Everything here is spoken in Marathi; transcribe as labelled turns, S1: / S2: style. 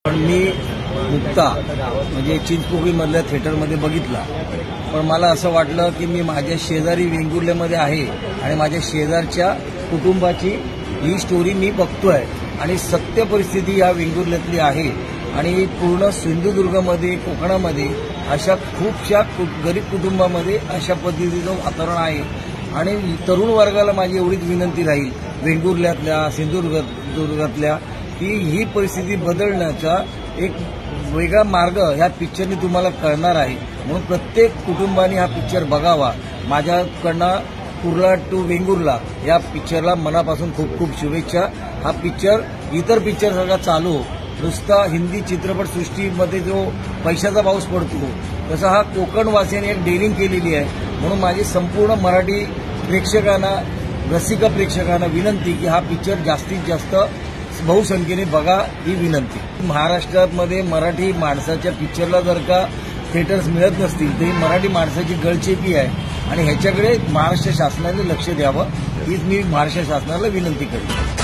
S1: पण मी मुक्ता म्हणजे चिंचपोकळीमधल्या थिएटरमध्ये बघितला, पण मला असं वाटलं की मी माझ्या शेजारी वेंगुर्ल्यामध्ये आहे आणि माझ्या शेजारच्या कुटुंबाची ही स्टोरी मी बघतोय आणि सत्य परिस्थिती या वेंगुर्ल्यातली आहे आणि पूर्ण सिंधुदुर्गमध्ये कोकणामध्ये अशा खूपशा गरीब कुटुंबामध्ये अशा पद्धतीचं वातावरण आहे आणि तरुण वर्गाला माझी एवढीच विनंती राहील वेंगुर्ल्यातल्या सिंधुदुर्गातल्या की ही परिस्थिती बदलण्याचा एक वेगळा मार्ग ह्या पिक्चरने तुम्हाला कळणार आहे, म्हणून प्रत्येक कुटुंबाने हा पिक्चर बघावा। माझ्याकडनं कुर्ला टू वेंगुर्ला या पिक्चरला मनापासून खूप खूप शुभेच्छा। हा पिक्चर इतर पिक्चरसारखा चालू नुसता हिंदी चित्रपटसृष्टीमध्ये जो पैशाचा पाऊस पडतो तसा हा कोकणवासियांनी एक डेअरिंग केलेली आहे, म्हणून माझी संपूर्ण मराठी प्रेक्षकांना रसिक प्रेक्षकांना विनंती की हा पिक्चर जास्तीत जास्त बहुसंख्येने बघा ही विनंती। महाराष्ट्रामध्ये मराठी माणसाच्या पिक्चरला जर का थिएटर्स मिळत नसतील तर ही मराठी माणसाची गळचेपी आहे आणि ह्याच्याकडे महाराष्ट्र शासनाने लक्ष द्यावं हीच मी महाराष्ट्र शासनाला विनंती करतो।